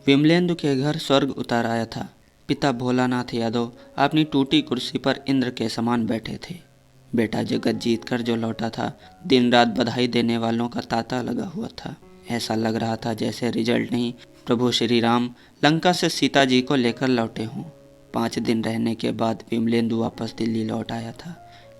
विमलेंदु के घर स्वर्ग उतर आया था। पिता भोलानाथ यादव अपनी टूटी कुर्सी पर इंद्र के समान बैठे थे। बेटा जगत जीत कर जो लौटा था, दिन रात बधाई देने वालों का तांता लगा हुआ था। ऐसा लग रहा था जैसे रिजल्ट नहीं, प्रभु श्री राम लंका से सीता जी को लेकर लौटे हों। 5 दिन रहने के बाद विमलेंदु वापस दिल्ली लौट आया था।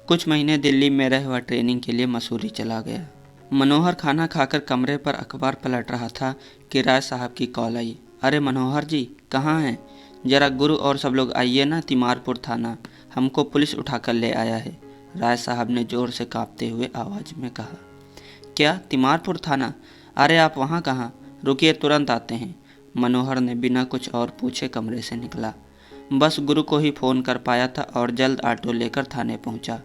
कुछ महीने दिल्ली में रह वह ट्रेनिंग के लिए मसूरी चला गया। मनोहर खाना खाकर कमरे पर अखबार पलट रहा था कि राय साहब की कॉल आई। अरे मनोहर जी, कहाँ हैं? जरा गुरु और सब लोग आइए ना, तिमारपुर थाना, हमको पुलिस उठाकर ले आया है, राय साहब ने जोर से कांपते हुए आवाज़ में कहा। क्या तिमारपुर थाना? अरे आप वहाँ कहाँ? रुकिए, तुरंत आते हैं। मनोहर ने बिना कुछ और पूछे कमरे से निकला। बस गुरु को ही फ़ोन कर पाया था और जल्द ऑटो लेकर थाने पहुँचा।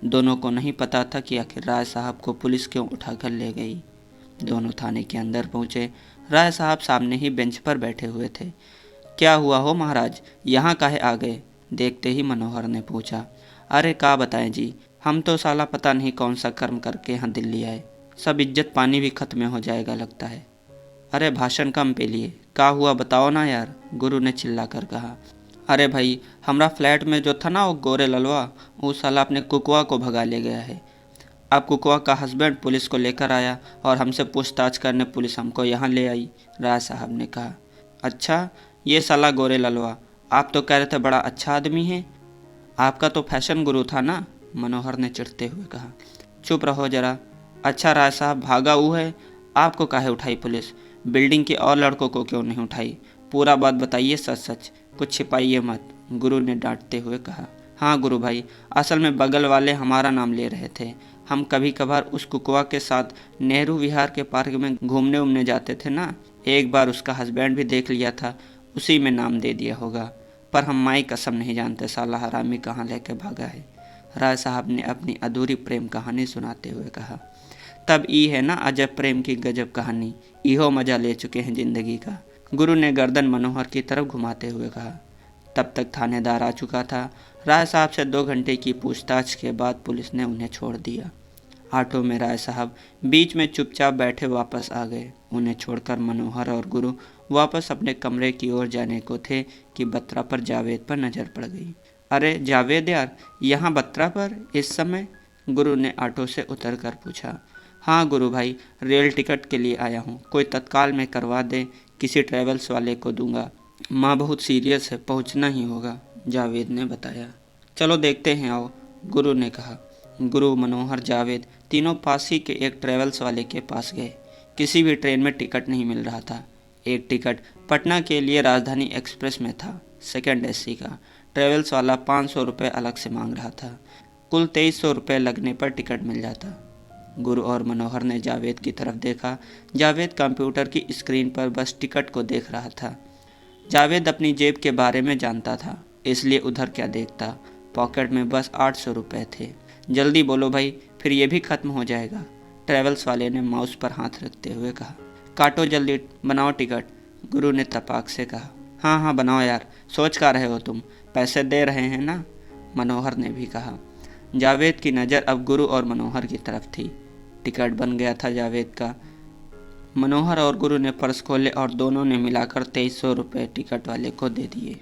दोनों को नहीं पता था कि आखिर राय साहब को पुलिस क्यों उठाकर ले गई। दोनों थाने के अंदर पहुँचे। राय साहब सामने ही बेंच पर बैठे हुए थे। क्या हुआ हो महाराज, यहाँ काहे आ गए? देखते ही मनोहर ने पूछा। अरे का बताएं जी, हम तो साला पता नहीं कौन सा कर्म करके यहाँ दिल्ली आए, सब इज्जत पानी भी खत्म हो जाएगा लगता है। अरे भाषण कम पे लिए, का हुआ बताओ ना यार, गुरु ने चिल्ला कर कहा। अरे भाई, हमारा फ्लैट में जो था ना वो गोरे ललवा, वो साला अपने कुकवा को भगा ले गया है। अब कुकवा का हस्बैंड पुलिस को लेकर आया और हमसे पूछताछ करने पुलिस हमको यहाँ ले आई, राय साहब ने कहा। अच्छा, ये साला गोरे ललवा, आप तो कह रहे थे बड़ा अच्छा आदमी है, आपका तो फैशन गुरु था ना, मनोहर ने चिढ़ते हुए कहा। चुप रहो जरा। अच्छा राय साहब, भागा वो है, आपको काहे उठाई पुलिस? बिल्डिंग के और लड़कों को क्यों नहीं उठाई? पूरा बात बताइए, सच सच, कुछ छिपाइए मत, गुरु ने डांटते हुए कहा। हाँ गुरु भाई, असल में बगल वाले हमारा नाम ले रहे थे। हम कभी कभार उस कुकवा के साथ नेहरू विहार के पार्क में घूमने उमने जाते थे ना, एक बार उसका हस्बैंड भी देख लिया था, उसी में नाम दे दिया होगा, पर हम माई कसम नहीं जानते साला हरामी कहाँ लेके भागा है, राय साहब ने अपनी अधूरी प्रेम कहानी सुनाते हुए कहा। तब ई है ना अजब प्रेम की गजब कहानी, इहो मजा ले चुके हैं जिंदगी का, गुरु ने गर्दन मनोहर की तरफ घुमाते हुए कहा। तब तक थानेदार आ चुका था। राय साहब से 2 घंटे की पूछताछ के बाद पुलिस ने उन्हें छोड़ दिया। ऑटो में राय साहब बीच में चुपचाप बैठे वापस आ गए। उन्हें छोड़कर मनोहर और गुरु वापस अपने कमरे की ओर जाने को थे कि बत्रा पर जावेद पर नज़र पड़ गई। अरे जावेद यार, यहाँ बत्रा पर इस समय? गुरु ने ऑटो से उतर कर पूछा। हाँ गुरु भाई, रेल टिकट के लिए आया हूँ, कोई तत्काल में करवा दे, किसी ट्रेवल्स वाले को दूंगा, माँ बहुत सीरियस है, पहुँचना ही होगा, जावेद ने बताया। चलो देखते हैं, आओ, गुरु ने कहा। गुरु, मनोहर, जावेद तीनों पास ही के एक ट्रेवल्स वाले के पास गए। किसी भी ट्रेन में टिकट नहीं मिल रहा था। एक टिकट पटना के लिए राजधानी एक्सप्रेस में था, 2nd AC का। ट्रेवल्स वाला 500 रुपये अलग से मांग रहा था। कुल 2300 रुपये लगने पर टिकट मिल जाता। गुरु और मनोहर ने जावेद की तरफ देखा। जावेद कंप्यूटर की स्क्रीन पर बस टिकट को देख रहा था। जावेद अपनी जेब के बारे में जानता था, इसलिए उधर क्या देखता, पॉकेट में बस 800 रुपये थे। जल्दी बोलो भाई, फिर ये भी ख़त्म हो जाएगा, ट्रेवल्स वाले ने माउस पर हाथ रखते हुए कहा। काटो जल्दी, बनाओ टिकट, गुरु ने तपाक से कहा। हाँ हाँ बनाओ यार, सोच का रहे हो तुम, पैसे दे रहे हैं ना, मनोहर ने भी कहा। जावेद की नज़र अब गुरु और मनोहर की तरफ थी। टिकट बन गया था जावेद का। मनोहर और गुरु ने पर्स खोले और दोनों ने मिलाकर 2300 रुपये टिकट वाले को दे दिए।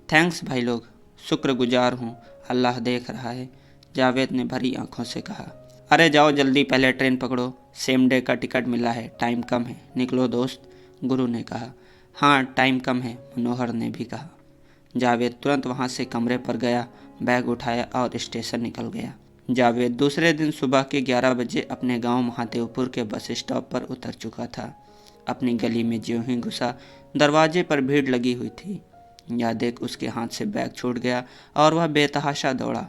थैंक्स भाई लोग, शुक्रगुजार हूँ, अल्लाह देख रहा है, जावेद ने भरी आंखों से कहा। अरे जाओ जल्दी, पहले ट्रेन पकड़ो, सेम डे का टिकट मिला है, टाइम कम है, निकलो दोस्त, गुरु ने कहा। हाँ टाइम कम है, मनोहर ने भी कहा। जावेद तुरंत वहाँ से कमरे पर गया, बैग उठाया और स्टेशन निकल गया। जावेद दूसरे दिन सुबह के 11 बजे अपने गांव महादेवपुर के बस स्टॉप पर उतर चुका था। अपनी गली में ज्यों ही घुसा, दरवाजे पर भीड़ लगी हुई थी। यह देख उसके हाथ से बैग छूट गया और वह बेतहाशा दौड़ा।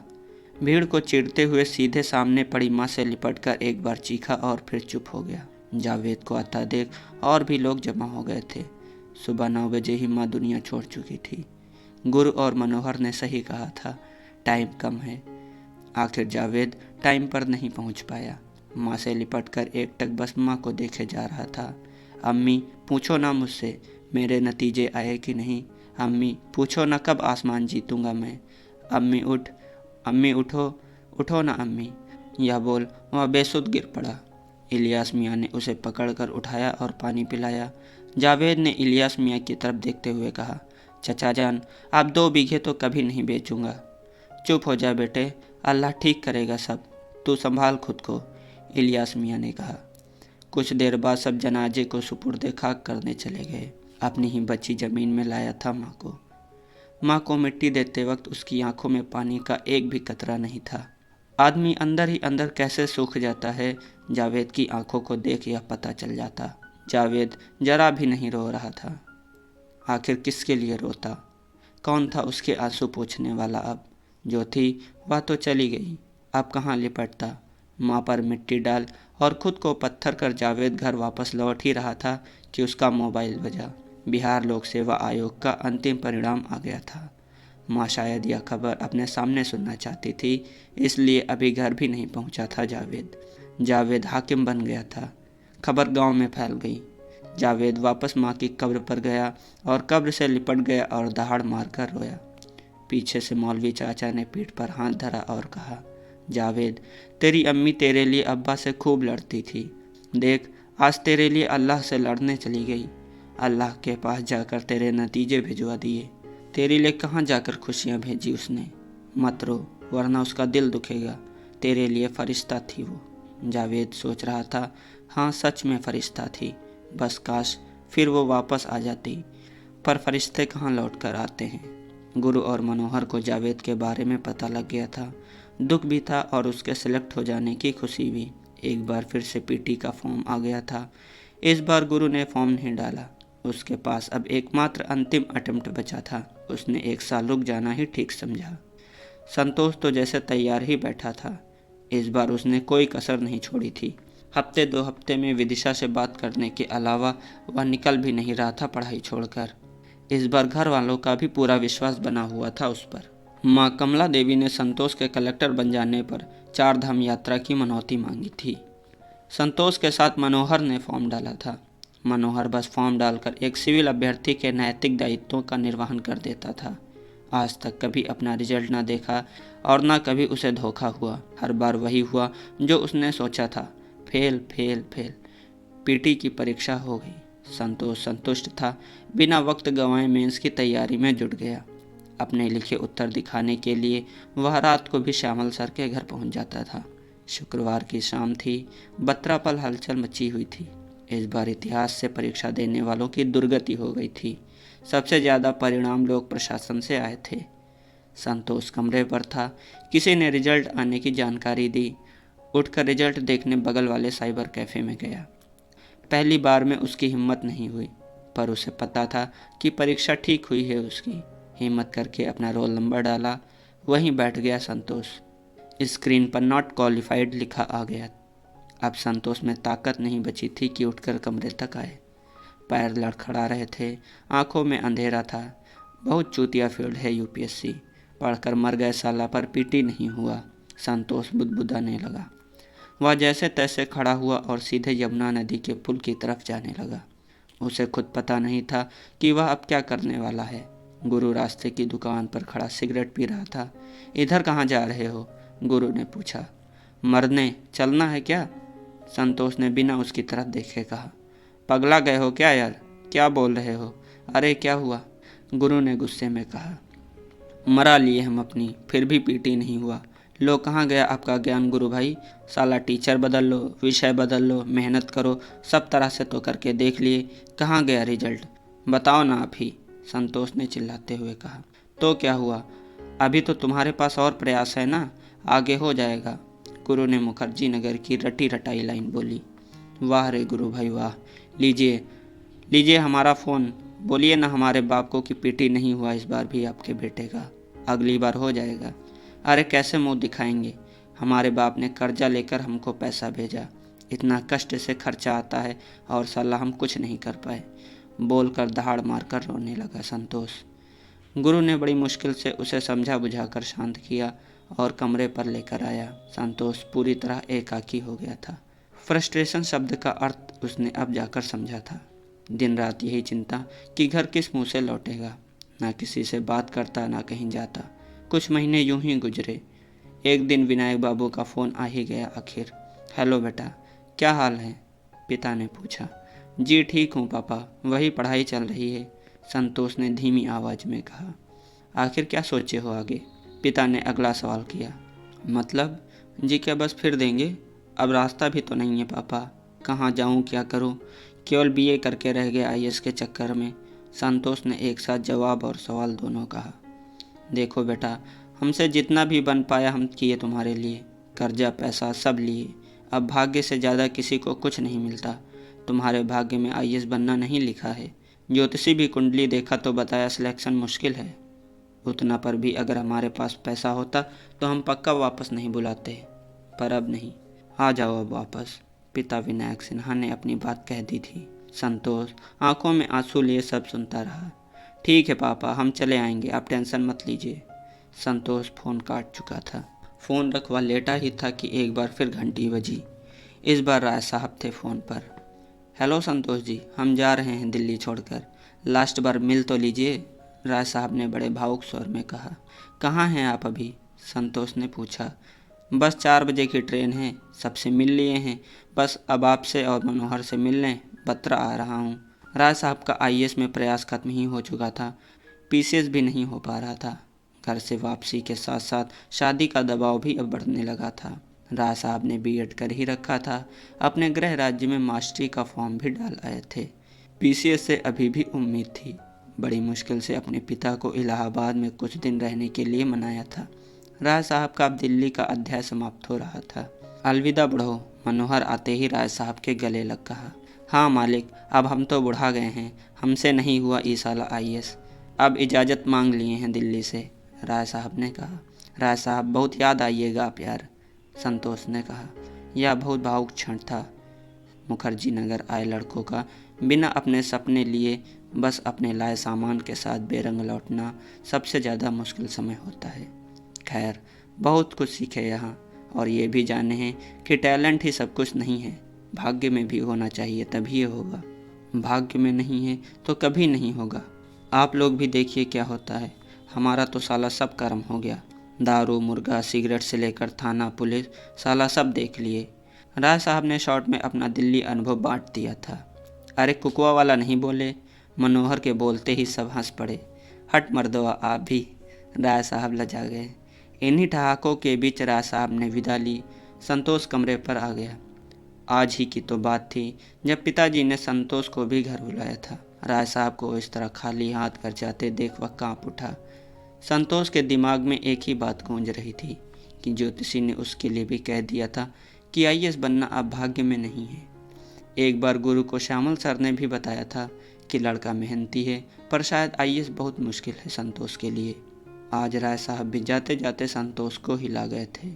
भीड़ को चीरते हुए सीधे सामने पड़ी माँ से लिपटकर एक बार चीखा और फिर चुप हो गया। जावेद को आता देख और भी लोग जमा हो गए थे। सुबह 9 बजे ही माँ दुनिया छोड़ चुकी थी। गुरु और मनोहर ने सही कहा था, टाइम कम है। आखिर जावेद टाइम पर नहीं पहुंच पाया। माँ से लिपटकर एकटक बस माँ को देखे जा रहा था। अम्मी पूछो ना मुझसे मेरे नतीजे आए कि नहीं, अम्मी पूछो ना कब आसमान जीतूंगा मैं, अम्मी उठ, अम्मी उठो, उठो ना अम्मी। यह बोल वह बेसुध गिर पड़ा। इलियास मियाँ ने उसे पकड़कर उठाया और पानी पिलाया। जावेद ने इलियास मियाँ की तरफ देखते हुए कहा, चचा जान, आप 2 बीघे तो कभी नहीं बेचूंगा। चुप हो जा बेटे, अल्लाह ठीक करेगा सब, तू संभाल खुद को, इलियास मियाँ ने कहा। कुछ देर बाद सब जनाजे को सुपुर्दे खाक करने चले गए। अपनी ही बची ज़मीन में लाया था माँ को। माँ को मिट्टी देते वक्त उसकी आंखों में पानी का एक भी कतरा नहीं था। आदमी अंदर ही अंदर कैसे सूख जाता है, जावेद की आंखों को देख यह पता चल जाता। जावेद जरा भी नहीं रो रहा था। आखिर किसके लिए रोता? कौन था उसके आंसू पोंछने वाला? अब जो थी वह तो चली गई, अब कहाँ लिपटता? माँ पर मिट्टी डाल और खुद को पत्थर कर जावेद घर वापस लौट ही रहा था कि उसका मोबाइल बजा। बिहार लोक सेवा आयोग का अंतिम परिणाम आ गया था। माँ शायद यह खबर अपने सामने सुनना चाहती थी, इसलिए अभी घर भी नहीं पहुंचा था जावेद हाकिम बन गया था। खबर गांव में फैल गई। जावेद वापस माँ की कब्र पर गया और कब्र से लिपट गया और दहाड़ मारकर रोया। पीछे से मौलवी चाचा ने पीठ पर हाथ धरा और कहा, जावेद, तेरी अम्मी तेरे लिए अब्बा से खूब लड़ती थी। देख, आज तेरे लिए अल्लाह से लड़ने चली गई। अल्लाह के पास जाकर तेरे नतीजे भिजवा दिए। तेरे लिए कहाँ जाकर खुशियाँ भेजी उसने। मत रो, वरना उसका दिल दुखेगा। तेरे लिए फरिश्ता थी वो। जावेद सोच रहा था, हाँ सच में फरिश्ता थी। बस काश फिर वो वापस आ जाती। पर फरिश्ते कहाँ लौट कर आते हैं। गुरु और मनोहर को जावेद के बारे में पता लग गया था। दुख भी था और उसके सिलेक्ट हो जाने की खुशी भी। एक बार फिर से पीटी का फॉर्म आ गया था। इस बार गुरु ने फॉर्म नहीं डाला। उसके पास अब एकमात्र अंतिम अटेम्प्ट बचा था। उसने 1 साल रुक जाना ही ठीक समझा। संतोष तो जैसे तैयार ही बैठा था। इस बार उसने कोई कसर नहीं छोड़ी थी। हफ्ते 2 हफ्ते में विदिशा से बात करने के अलावा वह निकल भी नहीं रहा था पढ़ाई छोड़कर। इस बार घर वालों का भी पूरा विश्वास बना हुआ था उस पर। माँ कमला देवी ने संतोष के कलेक्टर बन जाने पर 4 धाम यात्रा की मनौती मांगी थी। संतोष के साथ मनोहर ने फॉर्म डाला था। मनोहर बस फॉर्म डालकर एक सिविल अभ्यर्थी के नैतिक दायित्वों का निर्वहन कर देता था। आज तक कभी अपना रिजल्ट ना देखा और ना कभी उसे धोखा हुआ। हर बार वही हुआ जो उसने सोचा था, फेल फेल फेल। पीटी की परीक्षा हो गई। संतोष संतुष्ट था। बिना वक्त गंवाए मेंस की तैयारी में जुट गया। अपने लिखे उत्तर दिखाने के लिए वह रात को भी श्यामल सर के घर पहुंच जाता था। शुक्रवार की शाम थी। बत्रापल हलचल मची हुई थी। इस बार इतिहास से परीक्षा देने वालों की दुर्गति हो गई थी। सबसे ज़्यादा परिणाम लोक प्रशासन से आए थे। संतोष कमरे पर था। किसी ने रिजल्ट आने की जानकारी दी। उठकर रिजल्ट देखने बगल वाले साइबर कैफ़े में गया। पहली बार में उसकी हिम्मत नहीं हुई, पर उसे पता था कि परीक्षा ठीक हुई है उसकी। हिम्मत करके अपना रोल नंबर डाला। वहीं बैठ गया संतोष। स्क्रीन पर नॉट क्वालिफाइड लिखा आ गया। अब संतोष में ताकत नहीं बची थी कि उठकर कमरे तक आए। पैर लड़खड़ा रहे थे। आंखों में अंधेरा था। बहुत चूतिया फील्ड है यूपीएससी। पढ़कर मर गए साला, पर पीटी नहीं हुआ। संतोष बुदबुदाने लगा। वह जैसे तैसे खड़ा हुआ और सीधे यमुना नदी के पुल की तरफ जाने लगा। उसे खुद पता नहीं था कि वह अब क्या करने वाला है। गुरु रास्ते की दुकान पर खड़ा सिगरेट पी रहा था। इधर कहाँ जा रहे हो? गुरु ने पूछा। मरने चलना है क्या? संतोष ने बिना उसकी तरफ देखे कहा। पगला गए हो क्या यार? क्या बोल रहे हो? अरे क्या हुआ? गुरु ने गुस्से में कहा। मरा लिए हम अपनी, फिर भी पीटी नहीं हुआ। लो, कहाँ गया आपका ज्ञान गुरु भाई? साला टीचर बदल लो, विषय बदल लो, मेहनत करो, सब तरह से तो करके देख लिए, कहाँ गया रिजल्ट? बताओ ना आप ही, संतोष ने चिल्लाते हुए कहा। तो क्या हुआ? अभी तो तुम्हारे पास और प्रयास है ना, आगे हो जाएगा। गुरु ने मुखर्जी नगर की रटी रटाई लाइन बोली। वाह रे गुरु भाई वाह। लीजिए लीजिए हमारा फ़ोन। बोलिए ना हमारे बाप को कि पीटी नहीं हुआ इस बार भी आपके बेटे का, अगली बार हो जाएगा। अरे कैसे मुंह दिखाएंगे? हमारे बाप ने कर्जा लेकर हमको पैसा भेजा। इतना कष्ट से खर्चा आता है और साला हम कुछ नहीं कर पाए। बोलकर दहाड़ मारकर रोने लगा संतोष। गुरु ने बड़ी मुश्किल से उसे समझा बुझाकर शांत किया और कमरे पर लेकर आया। संतोष पूरी तरह एकाकी हो गया था। फ्रस्ट्रेशन शब्द का अर्थ उसने अब जाकर समझा था। दिन रात यही चिंता कि घर किस मुंह से लौटेगा। ना किसी से बात करता, ना कहीं जाता। कुछ महीने यूं ही गुजरे। एक दिन विनायक बाबू का फ़ोन आ ही गया आखिर। हेलो बेटा, क्या हाल है? पिता ने पूछा। जी ठीक हूँ पापा, वही पढ़ाई चल रही है, संतोष ने धीमी आवाज़ में कहा। आखिर क्या सोचे हो आगे? पिता ने अगला सवाल किया। मतलब? जी क्या बस फिर देंगे? अब रास्ता भी तो नहीं है पापा, कहाँ जाऊँ क्या करूँ, केवल बीए करके रह गए आईएएस के चक्कर में, संतोष ने एक साथ जवाब और सवाल दोनों कहा। देखो बेटा, हमसे जितना भी बन पाया हम किए तुम्हारे लिए, कर्जा पैसा सब लिए, अब भाग्य से ज़्यादा किसी को कुछ नहीं मिलता। तुम्हारे भाग्य में आईएएस बनना नहीं लिखा है, ज्योतिषी भी कुंडली देखा तो बताया सिलेक्शन मुश्किल है। उतना पर भी अगर हमारे पास पैसा होता तो हम पक्का वापस नहीं बुलाते, पर अब नहीं। आ जाओ अब वापस, पिता विनायक सिन्हा ने अपनी बात कह दी थी। संतोष आंखों में आंसू लिए सब सुनता रहा। ठीक है पापा, हम चले आएंगे, आप टेंशन मत लीजिए। संतोष फ़ोन काट चुका था। फ़ोन रखवा लेटा ही था कि एक बार फिर घंटी बजी। इस बार राय साहब थे फ़ोन पर। हेलो संतोष जी, हम जा रहे हैं दिल्ली छोड़कर, लास्ट बार मिल तो लीजिए, राय साहब ने बड़े भावुक स्वर में कहा। कहाँ हैं आप अभी? संतोष ने पूछा। बस 4 बजे की ट्रेन है, सबसे मिल लिए हैं, बस अब आपसे और मनोहर से मिल लें, बत्रा आ रहा हूँ। राय साहब का आईएएस में प्रयास खत्म ही हो चुका था, पीसीएस भी नहीं हो पा रहा था। घर से वापसी के साथ साथ शादी का दबाव भी अब बढ़ने लगा था। राय साहब ने बीएड कर ही रखा था, अपने गृह राज्य में मास्टरी का फॉर्म भी डाल आए थे। पीसीएस से अभी भी उम्मीद थी। बड़ी मुश्किल से अपने पिता को इलाहाबाद में कुछ दिन रहने के लिए मनाया था। राय साहब का अब दिल्ली का अध्याय समाप्त हो रहा था। अलविदा बुढ़ो, मनोहर आते ही राय साहब के गले लग कहा। हाँ मालिक, अब हम तो बुढ़ा गए हैं, हमसे नहीं हुआ ई साला आईएएस, अब इजाज़त मांग लिए हैं दिल्ली से, राय साहब ने कहा। राय साहब बहुत याद आइएगा आप यार, संतोष ने कहा। यह बहुत भावुक क्षण था। मुखर्जी नगर आए लड़कों का बिना अपने सपने लिए बस अपने लाए सामान के साथ बेरंग लौटना सबसे ज़्यादा मुश्किल समय होता है। खैर, बहुत कुछ सीखे यहाँ, और ये भी जाने हैं कि टैलेंट ही सब कुछ नहीं है, भाग्य में भी होना चाहिए, तभी ये होगा। भाग्य में नहीं है तो कभी नहीं होगा। आप लोग भी देखिए क्या होता है, हमारा तो साला सब कर्म हो गया, दारू मुर्गा सिगरेट से लेकर थाना पुलिस साला सब देख लिए। राय साहब ने शॉर्ट में अपना दिल्ली अनुभव बांट दिया था। अरे कुकुआ वाला नहीं बोले, मनोहर के बोलते ही सब हंस पड़े। हट मर्दवा आप भी, राय साहब लजा गए। इन्हीं ठहाकों के बीच राय साहब ने विदा ली। संतोष कमरे पर आ गया। आज ही की तो बात थी जब पिताजी ने संतोष को भी घर बुलाया था। राय साहब को इस तरह खाली हाथ घर जाते देख वह काँप उठा। संतोष के दिमाग में एक ही बात गूंज रही थी कि ज्योतिषी ने उसके लिए भी कह दिया था कि आईएएस बनना अब भाग्य में नहीं है। एक बार गुरु को श्यामल सर ने भी बताया था कि लड़का मेहनती है, पर शायद आईएएस बहुत मुश्किल है संतोष के लिए। आज राय साहब भी जाते जाते संतोष को हिला गए थे।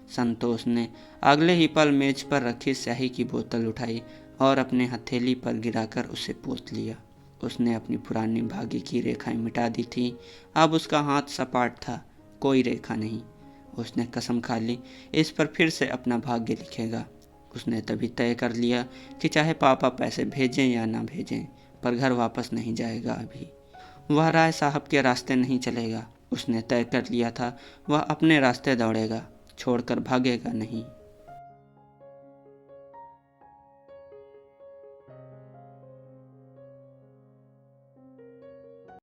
संतोष ने अगले ही पल मेज पर रखी स्याही की बोतल उठाई और अपने हथेली पर गिराकर उसे पोंछ लिया। उसने अपनी पुरानी भाग्य की रेखाएं मिटा दी थी। अब उसका हाथ सपाट था, कोई रेखा नहीं। उसने कसम खा ली, इस पर फिर से अपना भाग्य लिखेगा। उसने तभी तय कर लिया कि चाहे पापा पैसे भेजें या ना भेजें, पर घर वापस नहीं जाएगा। अभी वह राय साहब के रास्ते नहीं चलेगा। उसने तय कर लिया था, वह अपने रास्ते दौड़ेगा, छोड़कर भागेगा नहीं।